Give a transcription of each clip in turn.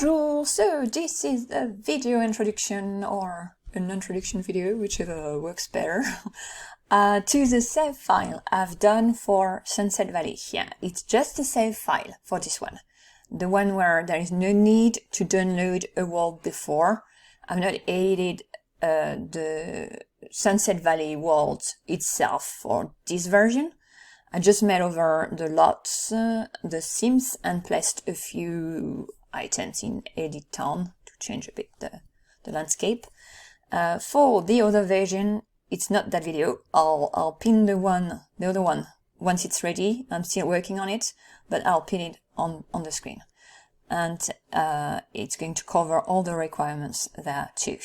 Bonjour! So this is a video introduction or an introduction video, whichever works better, to the save file I've done for Sunset Valley. Yeah, it's just a save file for this one. The one where there is no need to download a world before. I've not edited the Sunset Valley world itself for this version. I just made over the Loft, the Sims, and placed a few items in Edit Town to change a bit the landscape. For the other version, it's not that video. I'll pin the other one once it's ready. I'm still working on it, but I'll pin it on the screen. And it's going to cover all the requirements there too.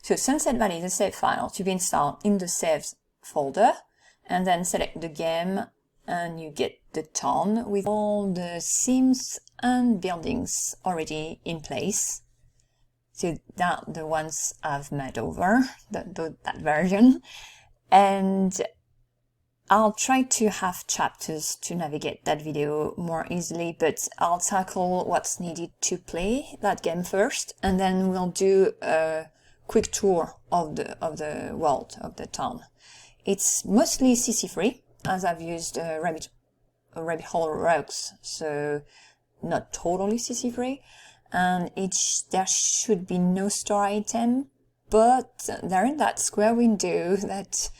So Sunset Valley is a save file to be installed in the saves folder, and then select the game, and you get the town with all the sims and buildings already in place. So that the ones I've made over, that version. And I'll try to have chapters to navigate that video more easily, but I'll tackle what's needed to play that game first, and then we'll do a quick tour of the world, of the town. It's mostly CC free, as I've used rabbit hole rugs, so not totally CC free. And there should be no store item, but there is that square window that,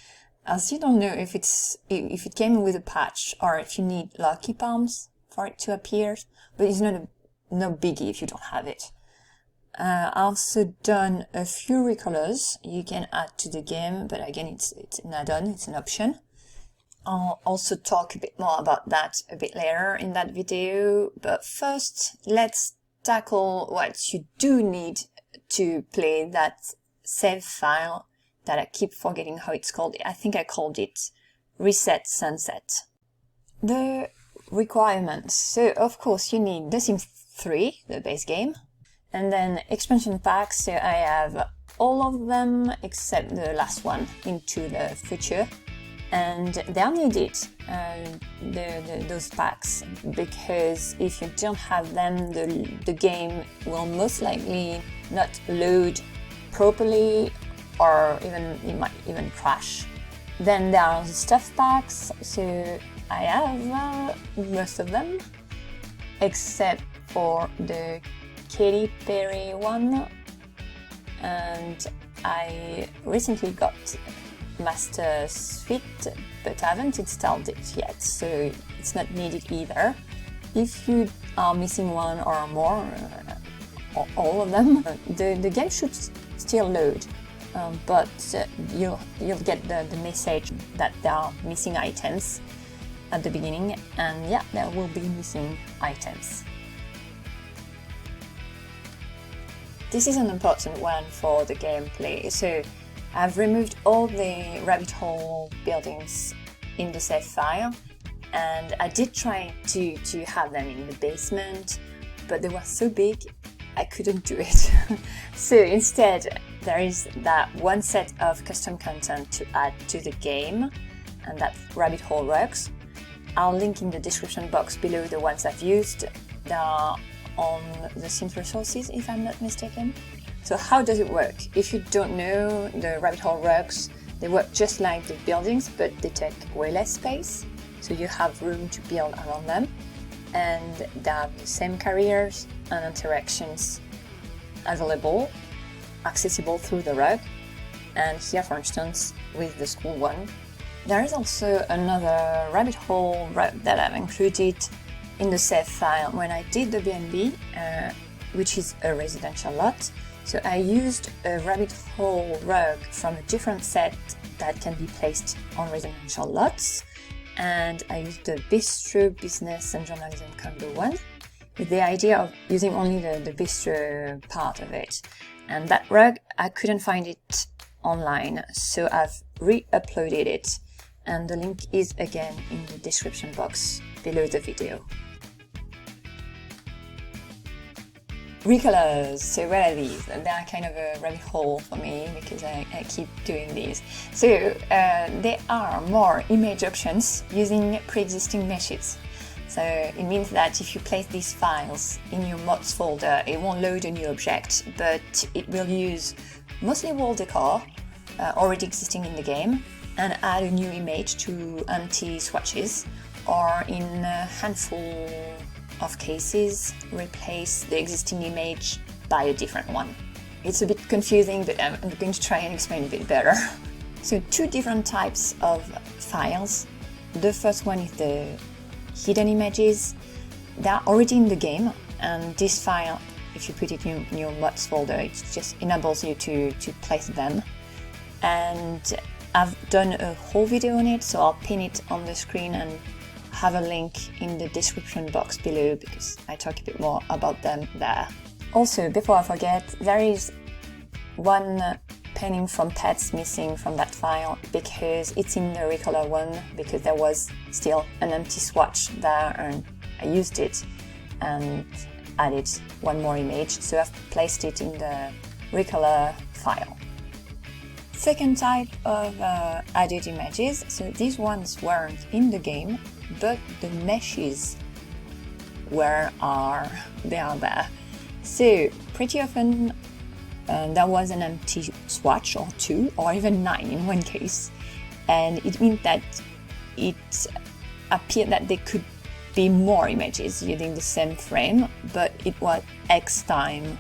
as you don't know if it came with a patch or if you need lucky palms for it to appear, but it's no biggie if you don't have it. I've also done a few recolors you can add to the game, but again, it's an add-on, it's an option. I'll also talk a bit more about that a bit later in that video, but first, let's tackle what you do need to play that save file that I keep forgetting how it's called. I think I called it Reset Sunset. The requirements. So, of course, you need The Sims 3, the base game, and then expansion packs. So I have all of them except the last one, Into the Future. And they're needed, those packs, because if you don't have them, the game will most likely not load properly, or it might even crash. Then there are the stuff packs, so I have most of them, except for the Katy Perry one, and I recently got Master Suite, but I haven't installed it yet, so it's not needed either. If you are missing one or more, or all of them, the game should still load, but you'll get the message that there are missing items at the beginning, and yeah, there will be missing items. This is an important one for the gameplay, so I've removed all the rabbit hole buildings in the save file, and I did try to have them in the basement, but they were so big I couldn't do it. So instead, there is that one set of custom content to add to the game, and that's rabbit hole rugs. I'll link in the description box below the ones I've used. They are on the Sims resources, if I'm not mistaken. So how does it work? If you don't know, the rabbit hole rugs, they work just like the buildings, but they take way less space, so you have room to build around them, and they have the same carriers and interactions available, accessible through the rug. And here, for instance, with the school one, there is also another rabbit hole rug that I've included in the save file when I did the B&B, which is a residential lot. So I used a rabbit hole rug from a different set that can be placed on residential lots, and I used the bistro, business and journalism combo one, with the idea of using only the bistro part of it. And that rug, I couldn't find it online, so I've re-uploaded it, and the link is again in the description box below the video. Recolors, so what are these? They're kind of a rabbit hole for me because I keep doing these. So they are more image options using pre-existing meshes. So it means that if you place these files in your mods folder, it won't load a new object, but it will use mostly wall decor already existing in the game and add a new image to empty swatches, or in a handful of cases, replace the existing image by a different one. It's a bit confusing, but I'm going to try and explain a bit better. So two different types of files. The first one is the hidden images. They're already in the game, and this file, if you put it in your mods folder, it just enables you to place them. And I've done a whole video on it, so I'll pin it on the screen and have a link in the description box below because I talk a bit more about them there. Also, before I forget, there is one painting from pets missing from that file because it's in the recolor one, because there was still an empty swatch there and I used it and added one more image, so I've placed it in the recolor file. Second type of added images, so these ones weren't in the game, but the meshes they are there. So pretty often there was an empty swatch or two, or even 9 in one case, and it means that it appeared that there could be more images using the same frame, but it was X time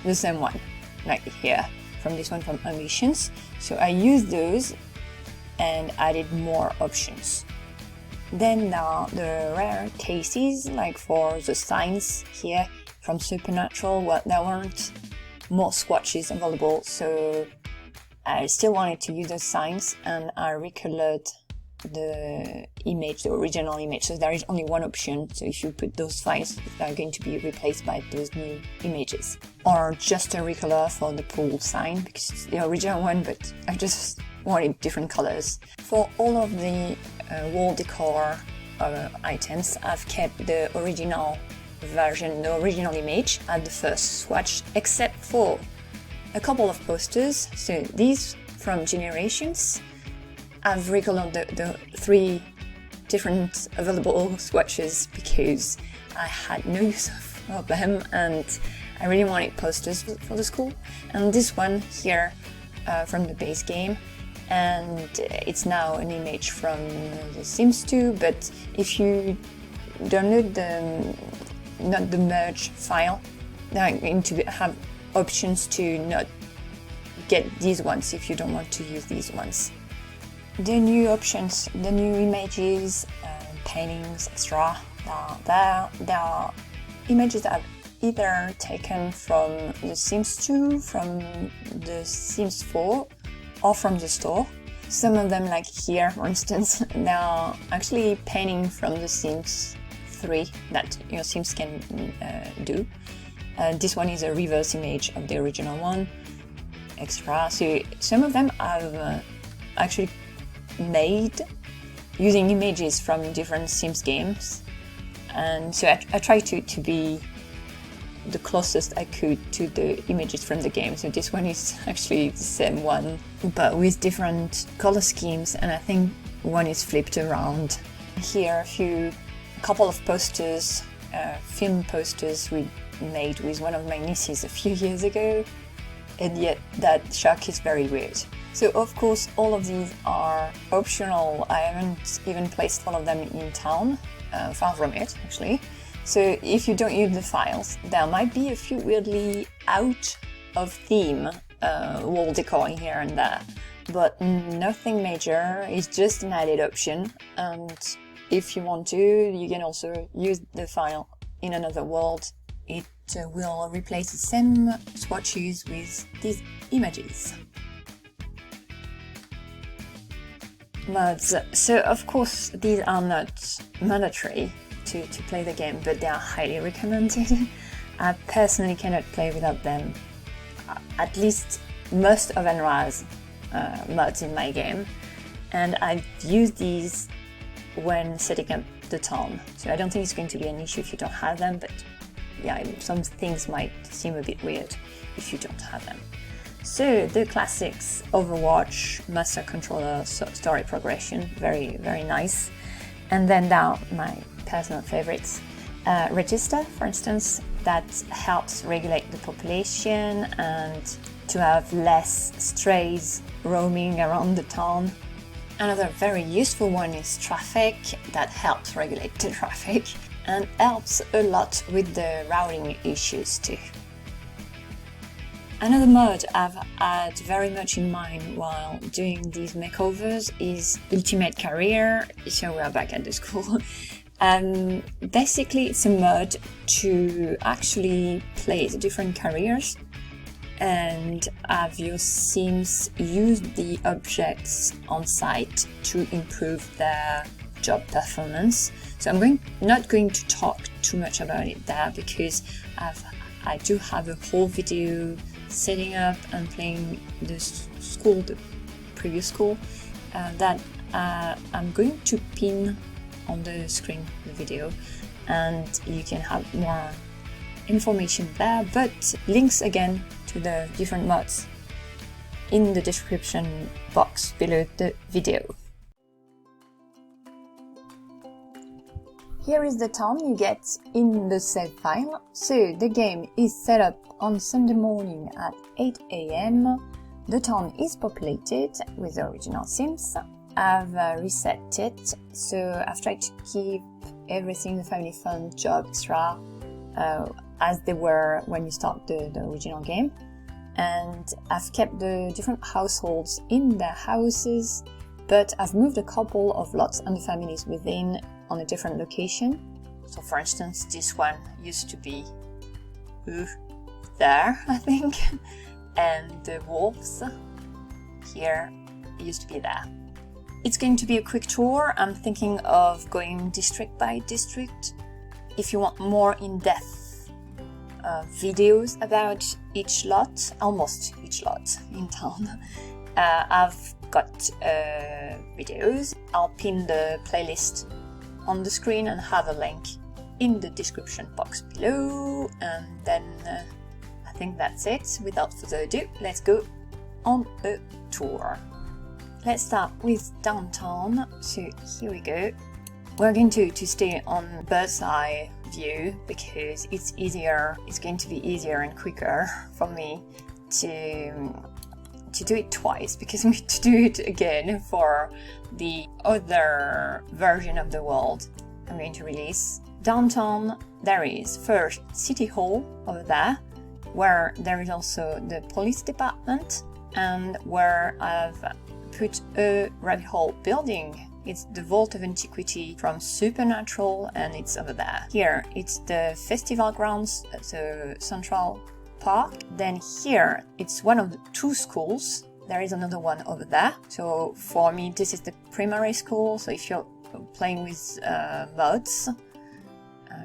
the same one, like here, from this one from Ambitions. So I used those and added more options. Then there are the rare cases, like for the signs here from Supernatural, well, there weren't more swatches available, so I still wanted to use those signs and I recolored the image, the original image, so there is only one option, so if you put those files, they are going to be replaced by those new images. Or just a recolor for the pool sign, because it's the original one, but I just wanted different colors. For all of the wall decor items, I've kept the original version, the original image at the first swatch, except for a couple of posters. So these from Generations, I've recolored the 3 different available swatches because I had no use of them and I really wanted posters for the school. And this one here from the base game, and it's now an image from The Sims 2, but if you download not the merge file, then you're going to have options to not get these ones if you don't want to use these ones. The new options, the new images, paintings, etc. There are images that I've either taken from The Sims 2, from The Sims 4, or from the store. Some of them, like here for instance, they are actually painting from The Sims 3 that your Sims can do. This one is a reverse image of the original one, extra. So some of them I've actually made using images from different Sims games, and so I try to be the closest I could to the images from the game. So this one is actually the same one, but with different color schemes, and I think one is flipped around. Here a couple of posters, film posters we made with one of my nieces a few years ago, and yet that shock is very weird. So of course all of these are optional. I haven't even placed all of them in town, far from it actually. So if you don't use the files, there might be a few weirdly out of theme wall decor here and there, but nothing major. It's just an added option, and if you want to, you can also use the file in another world. It will replace the same swatches with these images. Mods. So of course these are not mandatory to play the game, but they are highly recommended. I personally cannot play without them. At least most of Enra's mods in my game, and I've used these when setting up the town, so I don't think it's going to be an issue if you don't have them, but yeah, some things might seem a bit weird if you don't have them. So the classics: Overwatch, Master Controller, Story Progression, very, very nice. And then there are my personal favorites. Register, for instance, that helps regulate the population and to have less strays roaming around the town. Another very useful one is traffic, that helps regulate the traffic and helps a lot with the routing issues too. Another mod I've had very much in mind while doing these makeovers is Ultimate Career, so we're back at the school. Basically it's a mod to actually play the different careers and have your Sims use the objects on site to improve their job performance. So I'm not going to talk too much about it there because I do have a whole video setting up and playing the previous school, that I'm going to pin on the screen the video, and you can have more information there, but links again to the different mods in the description box below the video. Here is the town you get in the save file. So the game is set up on Sunday morning at 8 AM. The town is populated with the original Sims. I've reset it, so I've tried to keep everything, the family fun, job, extra, as they were when you start the original game. And I've kept the different households in their houses, but I've moved a couple of lots and the families within on a different location. So for instance, this one used to be there, I think, and the wolves here used to be there. It's going to be a quick tour. I'm thinking of going district by district. If you want more in-depth videos about each lot, almost each lot in town, I've got videos. I'll pin the playlist on the screen and have a link in the description box below, and then I think that's it. Without further ado, let's go on a tour. Let's start with downtown. So here we go. We're going to stay on bird's eye view because it's easier. It's going to be easier and quicker for me to do it twice, because I'm going to do it again for the other version of the world I'm going to release. Downtown, there is first City Hall over there, where there is also the police department, and where I've put a rabbit hole building. It's the Vault of Antiquity from Supernatural, and it's over there. Here, it's the festival grounds at the Central Park. Then here, it's one of the two schools. There is another one over there. So for me, this is the primary school. So if you're playing with mods,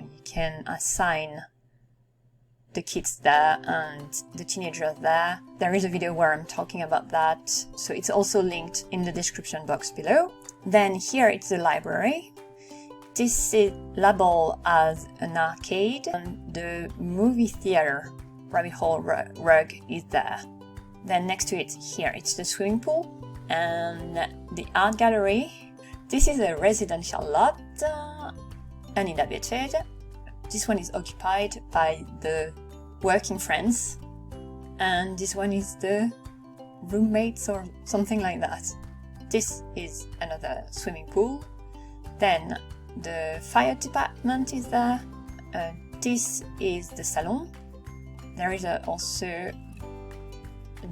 you can assign the kids there and the teenagers there. There is a video where I'm talking about that, so it's also linked in the description box below. Then here it's the library. This is labeled as an arcade, and the movie theater rabbit hole rug is there. Then next to it, here it's the swimming pool and the art gallery. This is a residential lot, uninhabited. This one is occupied by the working friends, and this one is the roommates or something like that. This is another swimming pool. Then the fire department is there. This is the salon. There is also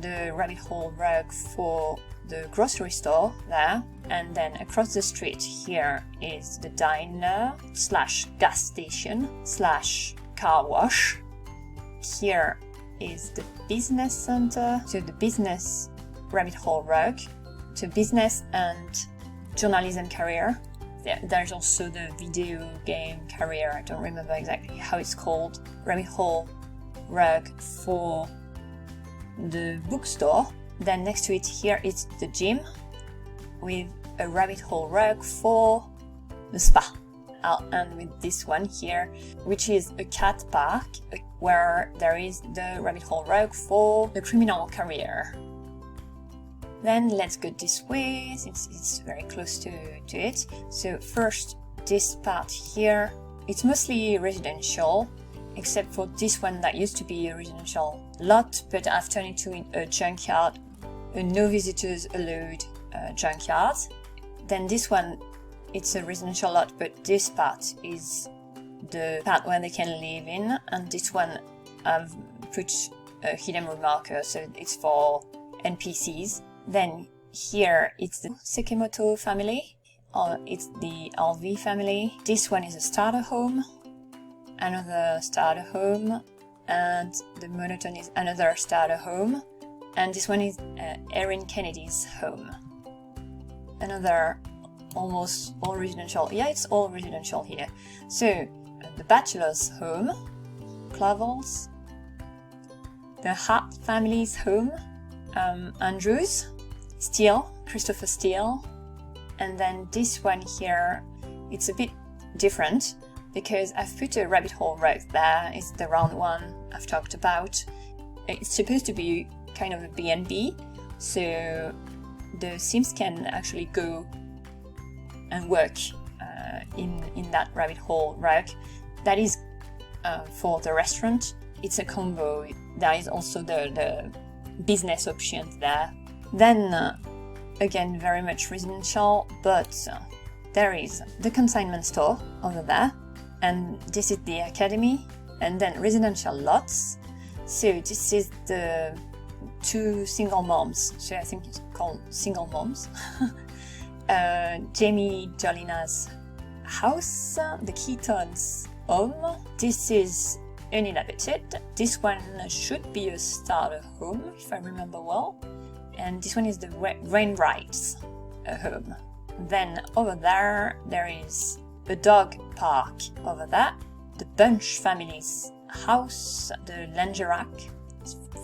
the rabbit hole rug for the grocery store there. And then across the street here is the diner slash gas station slash car wash. Here is the business center, so the business rabbit hole rug, so business and journalism career. There's also the video game career, I don't remember exactly how it's called, rabbit hole rug for the bookstore. Then next to it here it's the gym with a rabbit hole rug for the spa. I'll end with this one here, which is a cat park where there is the rabbit hole rug for the criminal career. Then let's go this way since it's very close to it. So first this part here, it's mostly residential, except for this one that used to be a residential lot, but I've turned it into a junkyard, a no visitors allowed junkyard. Then this one, it's a residential lot, but this part is the part where they can live in, and this one I've put a hidden room marker, so it's for NPCs. Then here it's the Sekimoto family, or it's the RV family. This one is a starter home, another starter home, and the monotone is another starter home, and this one is Erin Kennedy's home. Another almost all residential. Yeah, it's all residential here. So the bachelor's home, Clavels, the Hart family's home, Andrews, Steele, Christopher Steele, and then this one here, it's a bit different because I've put a rabbit hole right there. It's the round one I've talked about. It's supposed to be kind of a B&B, so the Sims can actually go and work in that rabbit hole rack. That is for the restaurant. It's a combo. There is also the business option there. Then again, very much residential, but there is the consignment store over there, and this is the academy, and then residential lots. So this is the two single moms, so I think it's called single moms. Jamie Jolina's house, the Keaton's home. This is uninhabited. This one should be a starter home, if I remember well. And this one is the Wainwright's home. Then over there, there is a dog park over there, the Bunch family's house, the Langerac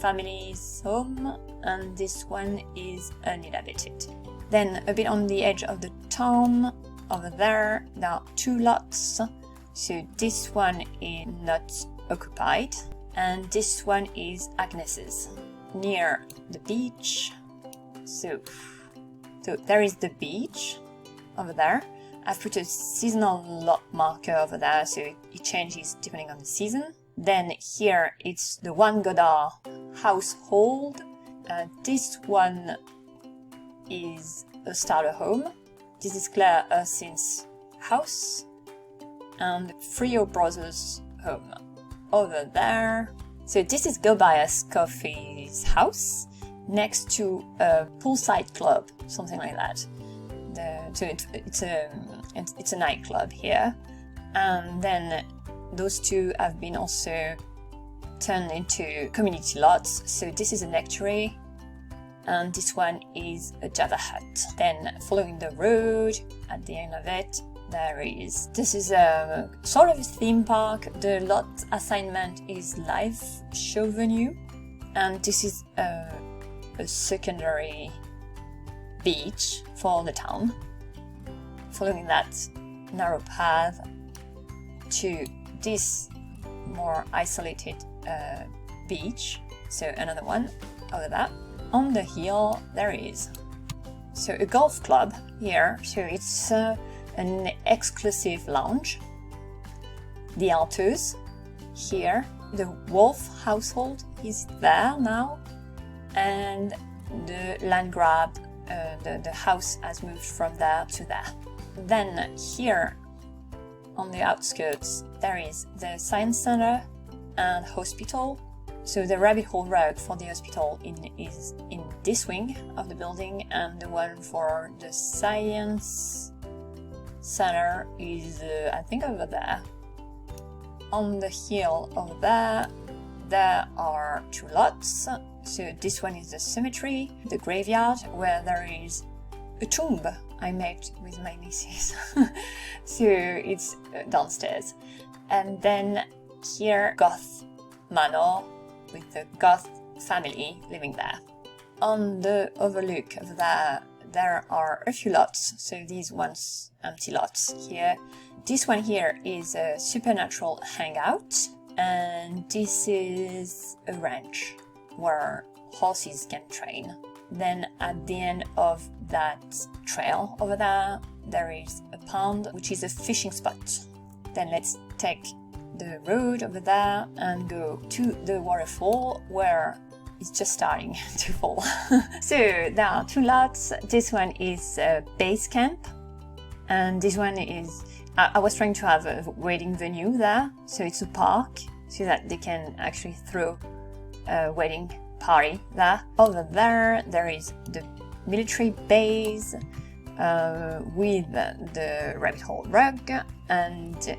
family's home, and this one is uninhabited. Then a bit on the edge of the town, over there are two lots. So this one is not occupied, and this one is Agnes's, near the beach. So there is the beach over there. I've put a seasonal lot marker over there, so it changes depending on the season. Then here it's the One Godard household. This one is a starter home. This is Claire Ursin's house, and Frio Brothers' home over there. So this is Go Buy Us Coffee's house, next to a poolside club, something like that. So it's a nightclub here, and then those two have been also turned into community lots. So this is a nectary, and this one is a Java hut. Then following the road at the end of it, this is a sort of a theme park. The lot assignment is live show venue, and this is a secondary beach for the town. Following that narrow path to this more isolated beach, so another one over there. On the hill there is a golf club here, so it's an exclusive lounge. The Altos here, the Wolf household is there now, and the land grab, the house has moved from there to there. Then here on the outskirts there is the science center and hospital. So the rabbit hole rug for the hospital is in this wing of the building, and the one for the science center is I think over there. On the hill over there are two lots. So this one is the cemetery, the graveyard, where there is a tomb I made with my nieces. So it's downstairs. And then here, Goth Manor, with the Goth family living there. On the overlook of that, there are a few lots, so these ones empty lots here. This one here is a supernatural hangout, and this is a ranch where horses can train. Then at the end of that trail over there, there is a pond, which is a fishing spot. Then let's take the road over there and go to the waterfall where it's just starting to fall. So there are two lots. This one is a base camp, and this one is, I was trying to have a wedding venue there, so it's a park, so that they can actually throw a wedding party there. Over there, there is the military base with the rabbit hole rug, and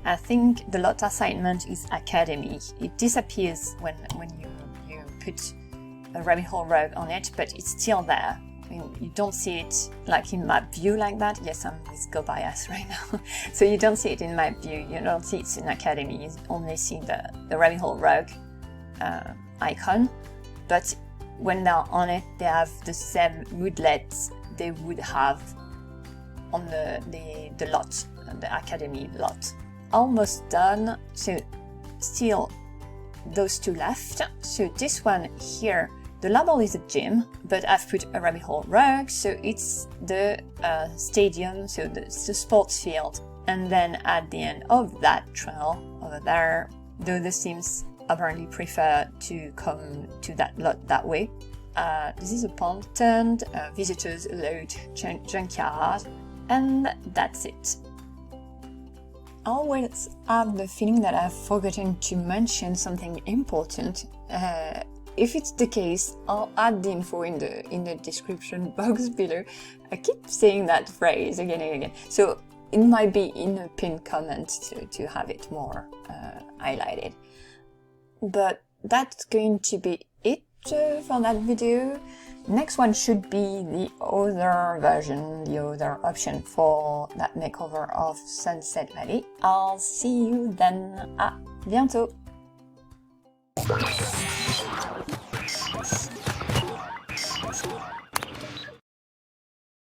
I think the lot assignment is academy. It disappears when you put a rabbit hole rug on it, but it's still there. I mean, you don't see it like in map view like that. Yes, I'm with Go Bias right now. So you don't see it in map view, you don't see it in academy, you only see the rabbit hole rug icon. But when they're on it, they have the same moodlets they would have on the lot, the academy lot. Almost done, so still those two left. So this one here, the label is a gym, but I've put a rabbit hole rug, so it's the stadium, so the sports field. And then at the end of that trail over there, though the Sims apparently prefer to come to that lot that way, this is a pond turned, visitors allowed junkyard, and that's it. I always have the feeling that I've forgotten to mention something important. If it's the case, I'll add the info in the description box below. I keep saying that phrase again and again, so it might be in a pinned comment to have it more highlighted. But that's going to be it for that video. Next one should be the other version, the other option for that makeover of Sunset Valley. I'll see you then. À bientôt!